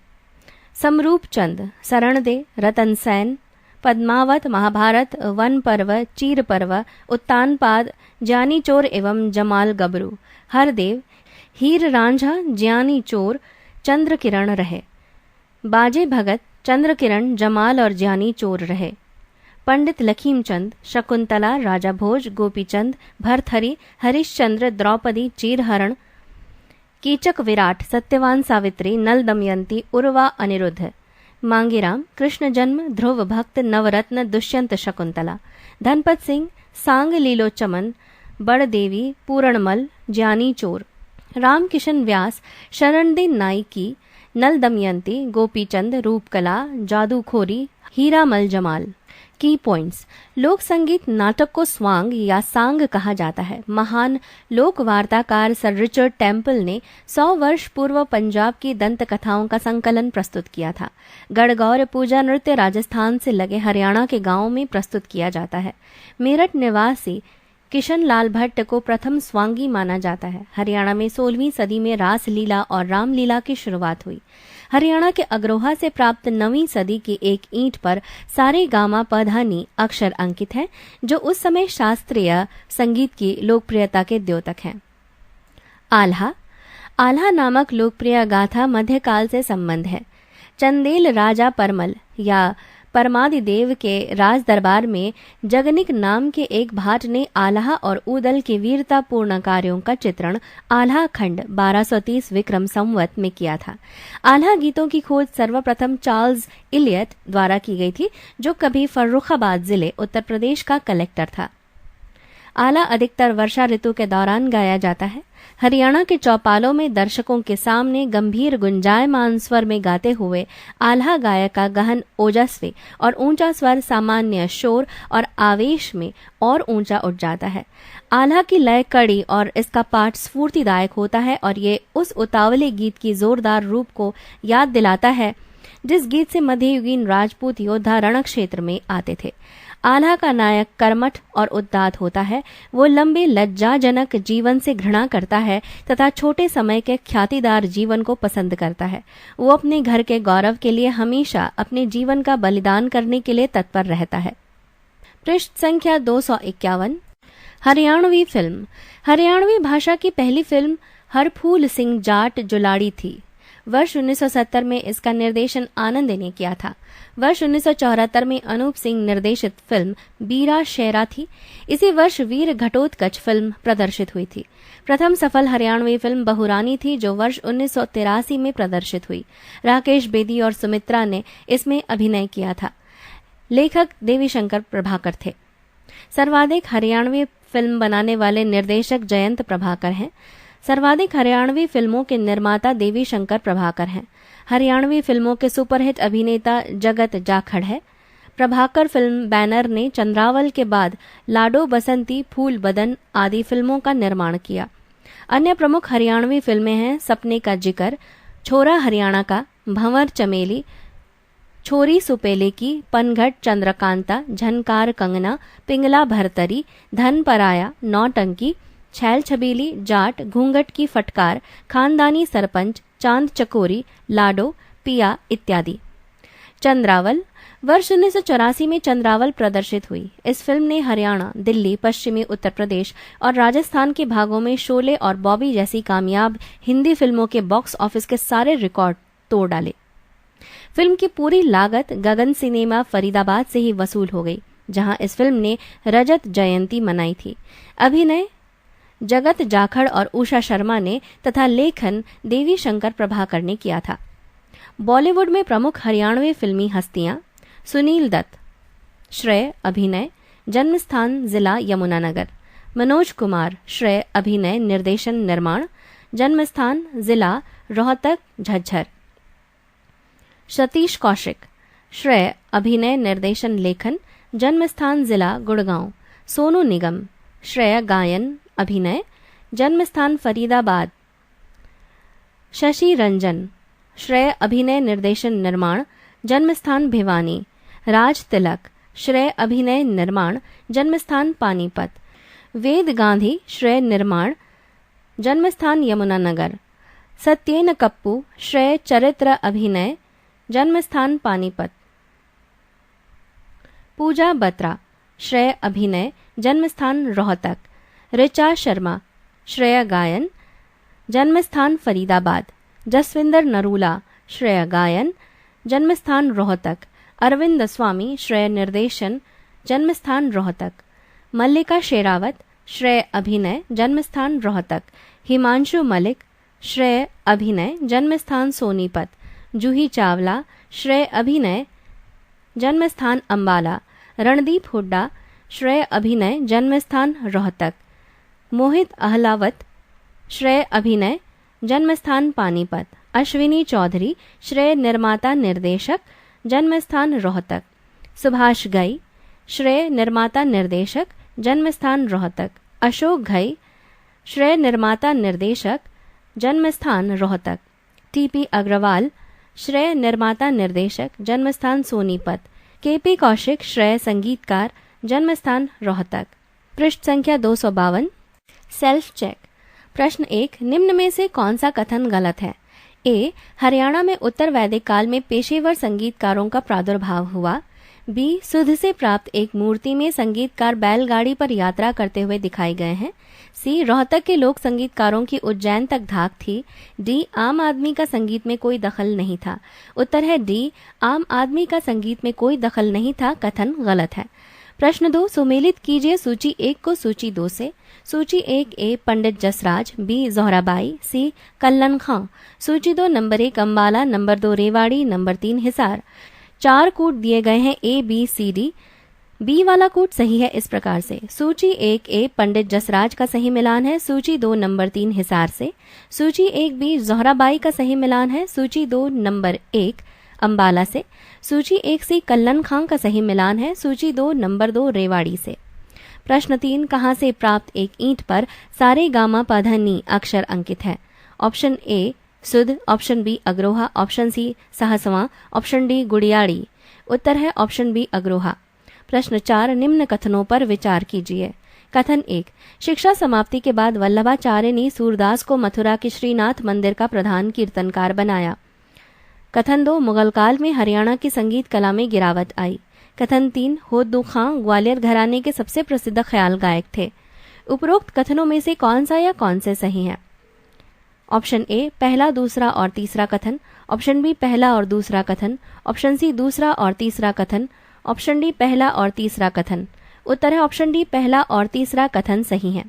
समरूप चंद, शरणदे, रतन सेन, पद्मावत, महाभारत, वन पर्व, चीर पर्व, उत्तानपाद, ज्ञानी चोर एवं जमाल गबरू। हरदेव, हीर रांझा, ज्ञानी चोर, चंद्र किरण रहे। बाजे भगत, चंद्र किरण, जमाल और ज्ञानी चोर रहे। पंडित लखीमचंद, शकुंतला, राजा भोज, गोपीचंद, भरथरी, हरिश्चंद्र, द्रौपदी, चीरहरण, कीचक, विराट, सत्यवान, सावित्री, नल दमयंती, उर्वा, अनिरुद्ध। मांगीराम, कृष्ण जन्म, ध्रुव भक्त, नवरत्न, दुष्यंत, शकुंतला। धनपत सिंह, सांग लीलोचमन, बड़देवी, पूरणमल, ज्ञानी चोर। राम किशन व्यास, शरणदे नाइकी, नल दमयंती, गोपीचंद, रूपकला, जादूखोरी, हीरामल, जमाल। की पॉइंट्स। लोक संगीत नाटक को स्वांग या सांग कहा जाता है। महान लोक वार्ताकार सर रिचर्ड टेम्पल ने 100 वर्ष पूर्व पंजाब की दंत कथाओं का संकलन प्रस्तुत किया था। गणगौर पूजा नृत्य राजस्थान से लगे हरियाणा के गांवों में प्रस्तुत किया जाता है। मेरठ निवासी किशन लाल भट्ट को प्रथम स्वांगी माना जाता है। हरियाणा में 16वीं सदी में रासलीला और रामलीला की शुरुआत हुई। हरियाणा के अग्रोहा से प्राप्त 9वीं सदी की एक ईंट पर सारे गामा पधानी अक्षर अंकित है, जो उस समय शास्त्रीय संगीत की लोकप्रियता के द्योतक हैं। आल्हा। आल्हा नामक लोकप्रिय गाथा मध्यकाल से संबंध है। चंदेल राजा परमल या परमादिदेव के राज दरबार में जगनिक नाम के एक भाट ने आल्हा और ऊदल के वीरतापूर्ण कार्यों का चित्रण आल्हा खंड 1230 विक्रम संवत में किया था। आल्हा गीतों की खोज सर्वप्रथम चार्ल्स इलियट द्वारा की गई थी, जो कभी फर्रुखाबाद जिले उत्तर प्रदेश का कलेक्टर था। आल्हा अधिकतर वर्षा ऋतु के दौरान गाया जाता है। हरियाणा के चौपालों में दर्शकों के सामने गंभीर गुंजायमान स्वर में गाते हुए आल्हा गायक का गहन ओजस्वी और ऊंचा स्वर सामान्य शोर और आवेश में और ऊंचा उठ जाता है। आल्हा की लय कड़ी और इसका पाठ स्फूर्तिदायक होता है और ये उस उतावले गीत की जोरदार रूप को याद दिलाता है जिस गीत से मध्ययुगीन राजपूत योद्धा रणक्षेत्र में आते थे। आल्हा का नायक कर्मठ और उद्दात होता है। वो लंबे लज्जाजनक जीवन से घृणा करता है तथा छोटे समय के ख्यातिदार जीवन को पसंद करता है। वो अपने घर के गौरव के लिए हमेशा अपने जीवन का बलिदान करने के लिए तत्पर रहता है। पृष्ठ संख्या 251। हरियाणवी फिल्म। हरियाणवी भाषा की पहली फिल्म हरफूल सिंह जाट जुलाड़ी थी। वर्ष 1970 में इसका निर्देशन आनंद ने किया था। वर्ष 1974 में अनूप सिंह निर्देशित फिल्म बीरा शेरा थी। इसी वर्ष वीर घटोत्कच फिल्म प्रदर्शित हुई थी। प्रथम सफल हरियाणवी फिल्म बहुरानी थी, जो वर्ष 1983 में प्रदर्शित हुई। राकेश बेदी और सुमित्रा ने इसमें अभिनय किया था। लेखक देवीशंकर प्रभाकर थे। सर्वाधिक हरियाणवी फिल्म बनाने वाले निर्देशक जयंत प्रभाकर हैं। सर्वाधिक हरियाणवी फिल्मों के निर्माता देवीशंकर प्रभाकर हैं। हरियाणवी फिल्मों के सुपरहिट अभिनेता जगत जाखड़ है। प्रभाकर फिल्म बैनर ने चंद्रावल के बाद लाडो बसंती, फूल बदन आदि फिल्मों का निर्माण किया। अन्य प्रमुख हरियाणवी फिल्में हैं सपने का जिक्र, छोरा हरियाणा का, भंवर चमेली, छोरी सुपेले की, पनघट चंद्रकांता, झनकार कंगना, पिंगला भरतरी, धन पराया, नौटंकी, छैल छबीली, जाट, घूंघट की फटकार, खानदानी सरपंच, चांद चकोरी, लाडो, पिया इत्यादि। चंद्रावल। वर्ष 1984 में चंद्रावल प्रदर्शित हुई। इस फिल्म ने हरियाणा, दिल्ली, पश्चिमी उत्तर प्रदेश और राजस्थान के भागों में शोले और बॉबी जैसी कामयाब हिंदी फिल्मों के बॉक्स ऑफिस के सारे रिकॉर्ड तोड़ डाले। फिल्म की पूरी लागत गगन सिनेमा फरीदाबाद से ही वसूल हो गई, जहां इस फिल्म ने रजत जयंती मनाई थी। अभिनय जगत जाखड़ और उषा शर्मा ने तथा लेखन देवी शंकर प्रभाकर ने किया था। बॉलीवुड में प्रमुख हरियाणवी फिल्मी हस्तियां: सुनील दत्त। श्रेय अभिनय, जन्मस्थान जिला यमुनानगर। मनोज कुमार। श्रेय अभिनय, निर्देशन, निर्माण, जन्मस्थान जिला रोहतक, झज्जर। सतीश कौशिक। श्रेय अभिनय, निर्देशन, लेखन, जन्मस्थान जिला गुड़गांव। सोनू निगम। श्रेय गायन, अभिनय, जन्मस्थान फरीदाबाद। शशि रंजन। श्रेय अभिनय, निर्देशन, निर्माण, जन्मस्थान भिवानी। राज तिलक। श्रेय अभिनय, निर्माण, जन्मस्थान पानीपत। वेद गांधी। श्रेय निर्माण, जन्मस्थान यमुनानगर। सत्येन कप्पू। श्रेय चरित्र अभिनय, जन्मस्थान पानीपत। पूजा बत्रा। श्रेय अभिनय, जन्मस्थान रोहतक। ऋचा शर्मा। श्रेय गायन, जन्मस्थान फरीदाबाद। जसविंदर नरूला। श्रेय गायन, जन्मस्थान रोहतक। अरविंद स्वामी। श्रेय निर्देशन, जन्मस्थान रोहतक। मल्लिका शेरावत। श्रेय अभिनय, जन्मस्थान रोहतक। हिमांशु मलिक। श्रेय अभिनय, जन्मस्थान सोनीपत। जूही चावला। श्रेय अभिनय, जन्मस्थान अंबाला। रणदीप हुड्डा। श्रेय अभिनय, जन्मस्थान रोहतक। मोहित अहलावत। श्रेय अभिनय, जन्मस्थान पानीपत। अश्विनी चौधरी। श्रेय निर्माता निर्देशक, जन्मस्थान रोहतक। सुभाष घई। श्रेय निर्माता निर्देशक, जन्मस्थान रोहतक। अशोक घई। श्रेय निर्माता निर्देशक, जन्मस्थान रोहतक। टीपी अग्रवाल। श्रेय निर्माता निर्देशक, जन्मस्थान सोनीपत। केपी कौशिक। श्रेय संगीतकार, जन्मस्थान रोहतक। पृष्ठ संख्या 252। Self check. प्रश्न 1, निम्न में से कौन सा कथन गलत है? ए, हरियाणा में उत्तर वैदिक काल में पेशेवर संगीतकारों का प्रादुर्भाव हुआ। बी सुध से प्राप्त एक मूर्ति में संगीतकार बैलगाड़ी पर यात्रा करते हुए दिखाए गए हैं। सी रोहतक के लोक संगीतकारों की उज्जैन तक धाक थी। डी आम आदमी का संगीत में कोई दखल नहीं था। उत्तर है डी आम आदमी का संगीत में कोई दखल नहीं था, कथन गलत है। प्रश्न 2, सुमेलित कीजिए सूची 1 को सूची 2 से। सूची 1 ए पंडित जसराज, बी ज़ोहराबाई, सी कल्लन खां। सूची 2 number 1 Ambala, number 2 Rewari, number 3 Hisar. 4 कूट दिए गए हैं A B C D. B वाला कूट सही है इस प्रकार से। सूची 1 ए पंडित जसराज का सही मिलान है। सूची 2 नंबर 3 हिसार से। सूची 1 बी ज़ोहराबाई का सही मिलान है। सूची 2 नंबर 1 अम्बाला से। सूची 1 सी कल्लन खां का सही मिलान है। सूची 2 नंबर 2 रेवाड़ी से। प्रश्न 3, कहां से प्राप्त एक ईंट पर सारे गामा पधा नी अक्षर अंकित है? Option A Sudh, option B Agroha, option C Sahaswan, option D Gudiyadi. उत्तर है ऑप्शन बी अग्रोहा। प्रश्न 4, निम्न कथनों पर विचार कीजिए। कथन 1, शिक्षा समाप्ति के बाद वल्लभाचार्य ने सूरदास को मथुरा के श्रीनाथ मंदिर का प्रधान कीर्तनकार बनाया। कथन 2, मुगल काल में हरियाणा की संगीत कला में गिरावट आई। कथन 3, होद्दू खां ग्वालियर घराने के सबसे प्रसिद्ध ख्याल गायक थे। उपरोक्त कथनों में से कौन सा या कौन से सही हैं? ऑप्शन ए पहला, दूसरा और तीसरा कथन, ऑप्शन बी पहला और दूसरा कथन, ऑप्शन सी दूसरा और तीसरा कथन, ऑप्शन डी पहला और तीसरा कथन। उत्तर है ऑप्शन डी पहला और तीसरा कथन सही है।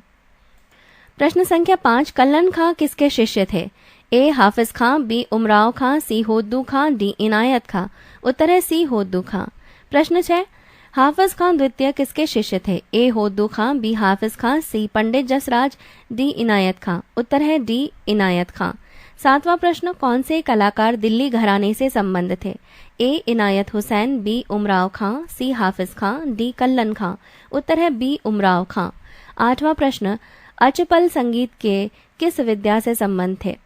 प्रश्न संख्या 5, कल्लन खां किसके शिष्य थे? ए हाफिज खां, बी उमराव खां, सी होद्दू खां, डी इनायत खां। उत्तर है सी होद्दू खां। प्रश्न 6, हाफिज खां द्वितीय किसके शिष्य थे? ए होद्दू खां, बी हाफिज खां, सी पंडित जसराज, डी इनायत खां। उत्तर है डी इनायत खां। 7वां प्रश्न, कौन से कलाकार दिल्ली घराने से संबंध थे? ए इनायत हुसैन, बी उमराव खां, सी हाफिज खां, डी कल्लन खां। उत्तर है बी उमराव खां। 8वां प्रश्न, अचपल संगीत के किस विद्या से संबंध थे?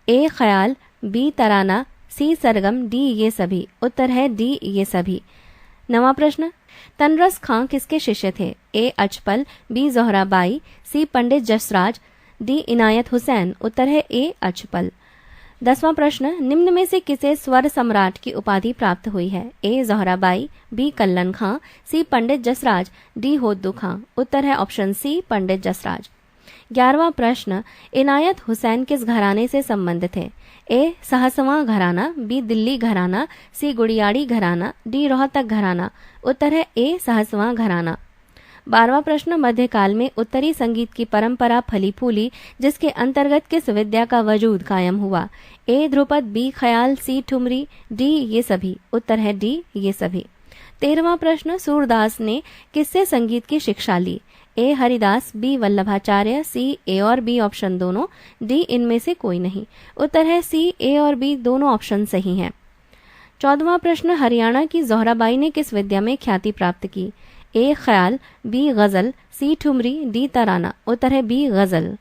ए ख्याल, बी तराना, सी सरगम, डी ये सभी। उत्तर है डी ये सभी। 9वां प्रश्न, तनरस खां किसके शिष्य थे? ए अचपल, बी ज़ोहराबाई, सी पंडित जसराज, डी इनायत हुसैन। उत्तर है ए अचपल। 10वां प्रश्न, निम्न में से किसे स्वर सम्राट की उपाधि प्राप्त हुई है? ए ज़ोहराबाई, बी कल्लन खां, सी पंडित जसराज, डी होद्दू खां। उत्तर है ऑप्शन सी पंडित जसराज। 11वां प्रश्न, इनायत हुसैन किस घराने से संबंध थे? ए सहसवां घराना, बी दिल्ली घराना, सी गुड़ियाड़ी घराना, डी रोहतक घराना। उत्तर है ए सहसवां घराना। 12वां प्रश्न, मध्यकाल में उत्तरी संगीत की परंपरा फली फूली जिसके अंतर्गत किस विद्या का वजूद कायम हुआ? ए ध्रुपद, बी ख्याल, सी ठुमरी, डी ये सभी। उत्तर है डी ये सभी। 13वां प्रश्न, सूरदास ने किससे संगीत की शिक्षा ली? ए हरिदास, बी वल्लभाचार्य, सी ए और बी ऑप्शन दोनों, डी इनमें से कोई नहीं। उत्तर है सी ए और बी दोनों ऑप्शन सही हैं। 14वां प्रश्न, हरियाणा की ज़ोहराबाई ने किस विद्या में ख्याति प्राप्त की? ए ख्याल, बी गजल, सी ठुमरी, डी तराना। उत्तर है बी गजल।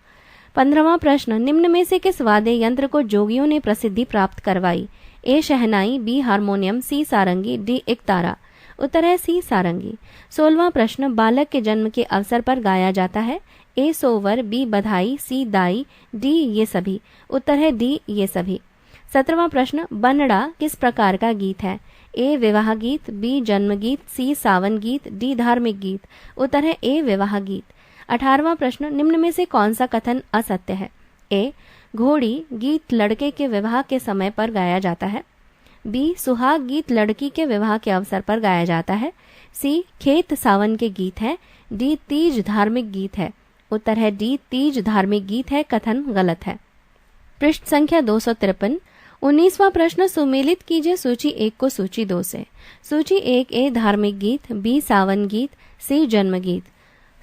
15वां प्रश्न, निम्न में से किस वाद्य यंत्र को जोगियों ने प्रसिद्धि प्राप्त करवाई? ए शहनाई, बी हारमोनियम, सी सारंगी, डी इकतारा। उत्तर है सी सारंगी। 16वां प्रश्न, बालक के जन्म के अवसर पर गाया जाता है? ए सोवर, बी बधाई, सी दाई, डी ये सभी। उत्तर है डी ये सभी। 17वां प्रश्न, बनड़ा किस प्रकार का गीत है? ए विवाह गीत, बी जन्म गीत, सी सावन गीत, डी धार्मिक गीत। उत्तर है ए विवाह गीत। 18वां प्रश्न, निम्न में से कौन सा कथन असत्य है? ए घोड़ी गीत लड़के के विवाह के समय पर गाया जाता है, बी सुहाग गीत लड़की के विवाह के अवसर पर गाया जाता है, सी खेत सावन के गीत है, डी तीज धार्मिक गीत है। उत्तर है डी तीज धार्मिक गीत है, कथन गलत है। पृष्ठ संख्या 253। 19वां प्रश्न, सुमेलित कीजिए सूची 1 को सूची 2 से। सूची 1 ए धार्मिक गीत, बी सावन गीत, सी जन्म गीत।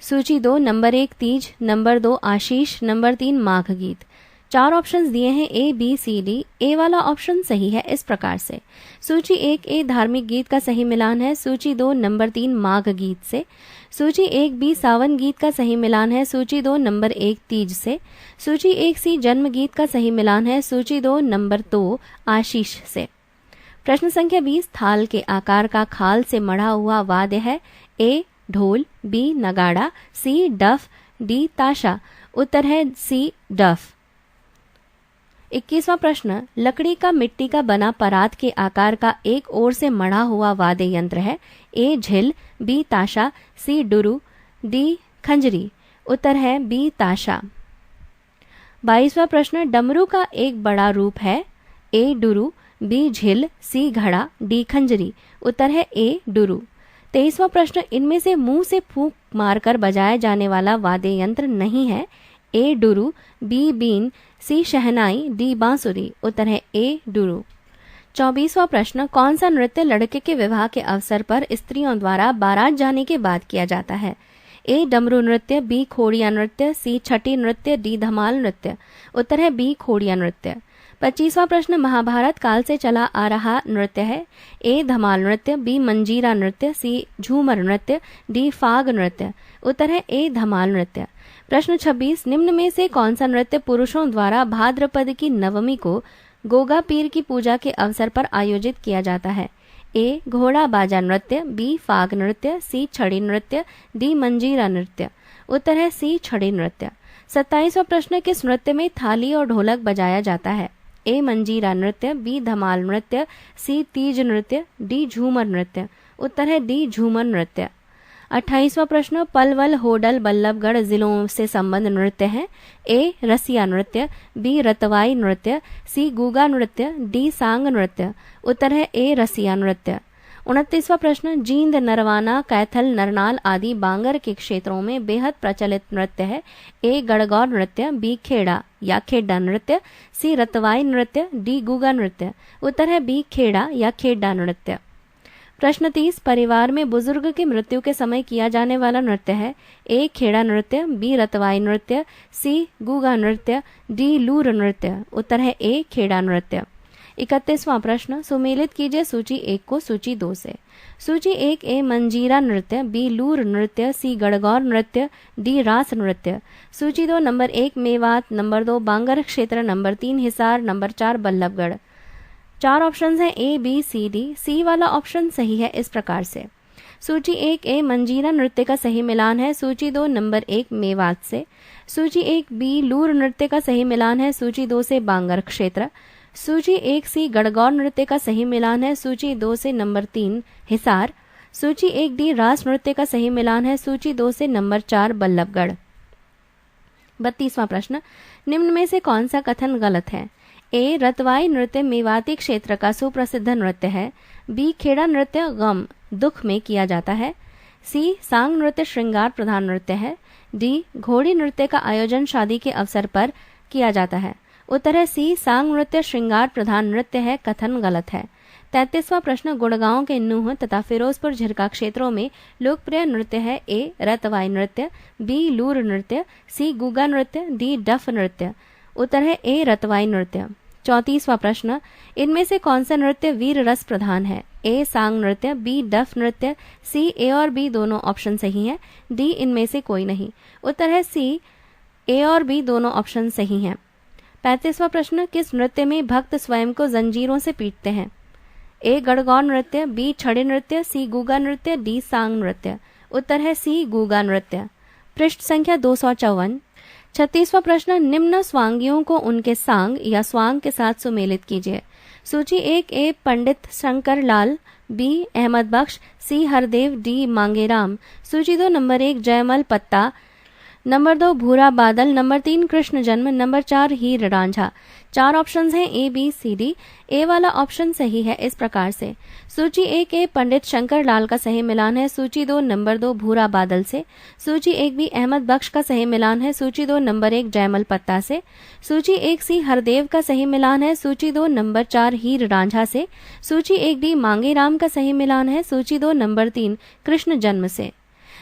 सूची 2 नंबर 1 तीज, नंबर 2 आशीष, नंबर 3 माघ गीत। 4 ऑप्शंस दिए हैं ए बी सी डी। ए वाला ऑप्शन सही है इस प्रकार से। सूची 1 ए धार्मिक गीत का सही मिलान है सूची 2 नंबर 3 माघ गीत से। सूची 1 बी सावन गीत का सही मिलान है सूची 2 नंबर 1 तीज से। सूची 1 सी जन्म गीत का सही मिलान है सूची 2 नंबर 2 आशीष से। प्रश्न संख्या 20, थाल के आकार का खाल से मढ़ा हुआ वाद्य है? ए ढोल, बी नगाड़ा, सी डफ, डी ताशा। उत्तर है सी डफ। 21वां प्रश्न, लकड़ी का मिट्टी का बना परात के आकार का एक ओर से मढ़ा हुआ वाद्य यंत्र है। ए झिल, बी ताशा, सी डुरु, डी खंजरी। उत्तर है बी ताशा। 22वां प्रश्न, डमरू का एक बड़ा रूप है। ए डुरु, बी झिल, सी घड़ा, डी खंजरी। उत्तर है ए डुरु। 23वां प्रश्न, इनमें से मुंह से फूंक मारकर बजाया जाने वाला वाद्य यंत्र नहीं है। ए डुरु, बी बीन, सी शहनाई, डी बांसुरी। उत्तर है ए डुरु। 24वां प्रश्न, कौन सा नृत्य लड़के के विवाह के अवसर पर स्त्रियों द्वारा बारात जाने के बाद किया जाता है। ए डमरू नृत्य, बी खोड़िया नृत्य, सी छठी नृत्य, डी धमाल नृत्य। उत्तर है बी खोड़िया नृत्य। 25वां प्रश्न, महाभारत काल से चला आ रहा नृत्य है। ए धमाल नृत्य, बी मंजीरा नृत्य, सी झूमर नृत्य, डी फाग नृत्य। उत्तर है ए धमाल नृत्य। प्रश्न 26, निम्न में से कौन सा नृत्य पुरुषों द्वारा भाद्रपद की नवमी को गोगा पीर की पूजा के अवसर पर आयोजित किया जाता है। ए घोड़ा बाजा नृत्य, बी फाग नृत्य, सी छड़ी नृत्य, डी मंजीरा नृत्य। उत्तर है सी छड़ी नृत्य। 27वां प्रश्न, किस नृत्य में थाली और ढोलक बजाया जाता है। ए मंजीरा नृत्य, बी धमाल नृत्य, सी तीज नृत्य, डी झूमर नृत्य। उत्तर है डी झूमर नृत्य। 28वां प्रश्न, पलवल, होडल, बल्लभगढ़ जिलों से संबंध नृत्य है। ए रसिया नृत्य, बी रतवाई नृत्य, सी गुगा नृत्य, डी सांग नृत्य। उत्तर है ए रसिया नृत्य। 29वां प्रश्न, जींद, नरवाना, कैथल, नरनाल आदि बांगर के क्षेत्रों में बेहद प्रचलित नृत्य है। ए गणगौर नृत्य, बी खेड़ा या खेड्डा नृत्य, सी रतवाई नृत्य, डी गुगा नृत्य। उत्तर है बी खेड़ा या खेड्डा नृत्य। प्रश्न 30, परिवार में बुजुर्ग की मृत्यु के समय किया जाने वाला नृत्य है। ए खेड़ा नृत्य, बी रतवाई नृत्य, सी गुगा नृत्य, डी लूर नृत्य। उत्तर है ए खेड़ा नृत्य। 31वां प्रश्न, सुमेलित कीजिए सूची 1 को सूची 2 से। सूची 1, ए मंजीरा नृत्य, बी लूर नृत्य, सी गणगौर नृत्य, डी रास नृत्य। सूची 2, नंबर 1 मेवात, नंबर 2 बांगर क्षेत्र, number 3 Hisar, number 4 Ballabhgarh. 4 options हैं ए बी सी डी। सी वाला ऑप्शन सही है इस प्रकार से। सूची 1, ए मंजीरा नृत्य का सही मिलान है सूची 2 नंबर 1 मेवात से। सूची 1, बी लूर नृत्य का सही मिलान है सूची 2 से बांगर क्षेत्र। सूची 1, सी गणगौर नृत्य का सही मिलान है सूची 2 से नंबर 3 हिसार। सूची 1, डी रास नृत्य का सही मिलान है सूची 2 से नंबर 4 बल्लभगढ़। 32वां प्रश्न, निम्न में से कौन सा कथन गलत है। ए रतवाई नृत्य मेवाती क्षेत्र का सुप्रसिद्ध नृत्य है। बी खेड़ा नृत्य गम दुख में किया जाता है। सी सांग नृत्य श्रृंगार प्रधान नृत्य है। डी घोड़ी नृत्य का आयोजन शादी के अवसर पर किया जाता है। उत्तर है सी सांग नृत्य श्रृंगार प्रधान नृत्य है, कथन गलत है। 33वां प्रश्न, गुड़गांव के नूह तथा फिरोजपुर झिरका क्षेत्रों में लोकप्रिय नृत्य है। ए रतवाई नृत्य, बी लूर नृत्य, सी गुगा नृत्य, डी डफ नृत्य। उत्तर है ए रतवाई नृत्य। 34वां प्रश्न, इनमें से कौन सा नृत्य वीर रस प्रधान है। ए सांग नृत्य, बी डफ नृत्य, सी ए और बी दोनों ऑप्शन सही हैं, डी इनमें से कोई नहीं। उत्तर है सी ए और बी दोनों ऑप्शन सही हैं। 35वां प्रश्न, किस नृत्य में भक्त स्वयं को जंजीरों से पीटते हैं। ए गणगौर नृत्य, बी छड़े नृत्य, सी गुगा नृत्य, डी सांग नृत्य। उत्तर है सी गुगा नृत्य। पृष्ठ संख्या 254। 36वां प्रश्न, निम्न स्वांगियों को उनके सांग या स्वांग के साथ सुमेलित कीजिए। सूची 1, ए पंडित शंकर लाल, बी अहमद बख्श, सी हरदेव, डी मांगेराम। सूची 2, नंबर 1 जयमल पत्ता, नंबर 2 भूरा बादल, नंबर 3 कृष्ण जन्म, नंबर 4 हीर रांझा। 4 ऑप्शंस हैं ए बी सी डी। ए वाला ऑप्शन सही है इस प्रकार से। सूची 1, ए पंडित शंकर लाल का सही मिलान है सूची 2 नंबर 2 भूरा बादल से। सूची 1 बी अहमद बख्श का सही मिलान है सूची 2 नंबर 1 जयमल पत्ता से। सूची 1 सी हरदेव का सही मिलान है सूची 2 नंबर 4 हीर रांझा से। सूची 1 डी मांगेराम का सही मिलान है सूची 2 नंबर 3 कृष्ण जन्म से।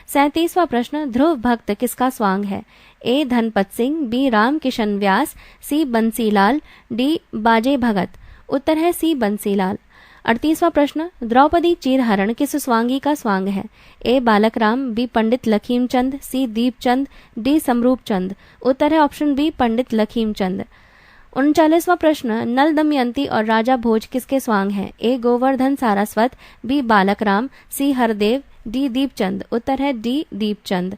37वां प्रश्न, ध्रुव भक्त किसका स्वांग है। ए धनपत सिंह, बी राम किशन व्यास, सी बंसीलाल, डी बाजे भगत। उत्तर है सी बंसीलाल। 38वां प्रश्न, द्रौपदी चीरहरण किस स्वांगी का स्वांग है। ए बालक राम, बी पंडित लखीमचंद, सी दीपचंद, डी समरूप चंद। उत्तर है ऑप्शन बी पंडित लखीमचंद। 39वां प्रश्न, नल दमयंती और राजा भोज किसके स्वांग हैं। ए गोवर्धन सारस्वत, बी बालक राम, सी हरदेव, डी दीपचंद। उत्तर है डी दीपचंद।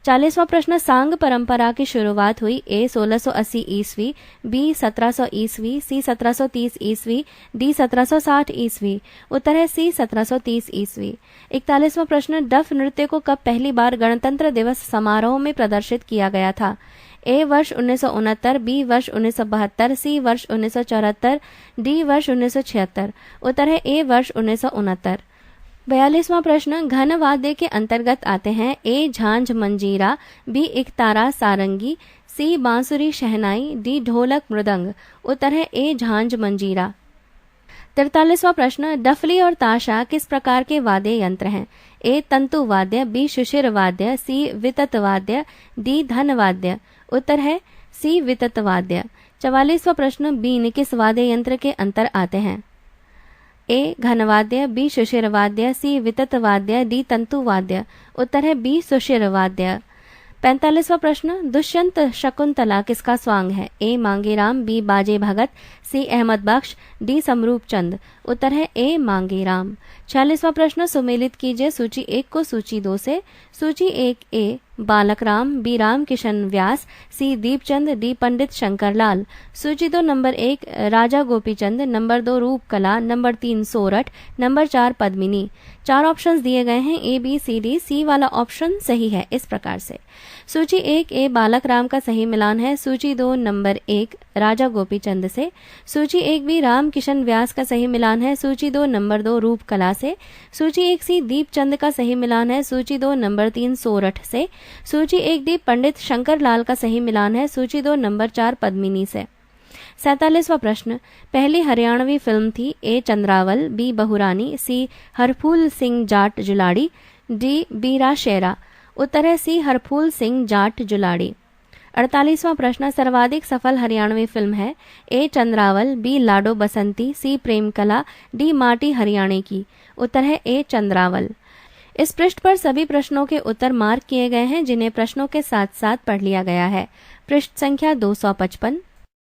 40वां प्रश्न, सांग परंपरा की शुरुआत हुई ए 1680 ईस्वी, बी 1700 ईस्वी, सी 1730 ईस्वी, डी 1760 ईस्वी। उत्तर है सी 1730 ईस्वी। 41वां प्रश्न, डफ नृत्य को कब पहली बार गणतंत्र दिवस समारोह में प्रदर्शित किया गया था? ए वर्ष 1969, बी वर्ष 1972, सी वर्ष 1974, डी वर्ष 1976। उत्तर है ए वर्ष 1969। 42वां प्रश्न, घन वाद्य के अंतर्गत आते हैं ए झांझ मंजीरा, बी इकतारा सारंगी, सी बांसुरी शहनाई, डी ढोलक मृदंग। उत्तर है ए झांझ मंजीरा। 43वां प्रश्न, डफली और ताशा किस प्रकार के वाद्य यंत्र हैं? ए तंतु वाद्य, बी शिशिर वाद्य, सी वितत वाद्य, डी धन वाद्य। उत्तर है सी वितत वाद्य। 44वां प्रश्न, बीन किस वाद्य यंत्र के अंतर आते हैं? ए घन वाद्य, बी शिशिर वाद्य, सी वितत वाद्य, डी तंतु वाद्य। उत्तर है बी सुशिर वाद्य। 45वां प्रश्न, दुष्यंत शकुंतला किसका स्वांग है? ए मांगेराम, बी बाजे भगत, सी अहमद बख्श, डी समरूप चंद। उत्तर है ए मांगेराम। 46वां प्रश्न, सुमेलित कीजिए सूची 1 को सूची 2 से। सूची 1 ए बालक राम, बी राम किशन व्यास, सी दीपचंद, डी पंडित शंकरलाल। सूची 2 नंबर 1 राजा गोपीचंद, नंबर 2 रूप कला, number 3 Sorath, number 4 Padmini. 4 options दिए गए हैं ए बी सी डी, सी वाला ऑप्शन सही है इस प्रकार से। सूची 1 ए बालक राम का सही मिलान है सूची 2 नंबर 1 राजा गोपीचंद से। सूची 1 बी राम किशन व्यास का सही मिलान है सूची 2 नंबर 2 रूप कला से। सूची 1 सी दीपचंद का सही मिलान है सूची 2 नंबर 3 सोरठ से। सूची 1 डी पंडित शंकरलाल का सही मिलान है सूची 2 नंबर 4 पद्मिनी से। 47वां प्रश्न, पहली हरियाणवी फिल्म थी ए चंद्रावल, बी बहुरानी, सी हरफूल सिंह जाट जुलाड़ी, डी बीरा शेरा। उत्तर है सी हरफूल सिंह जाट जुलाड़ी। 48वां प्रश्न, सर्वाधिक सफल हरियाणवी फिल्म है ए चंद्रावल, बी लाडो बसंती, सी प्रेम कला, डी माटी हरियाणे की। उत्तर है ए चंद्रावल। इस पृष्ठ पर सभी प्रश्नों के उत्तर मार्क किए गए हैं जिन्हें प्रश्नों के साथ साथ पढ़ लिया गया है। पृष्ठ संख्या 255।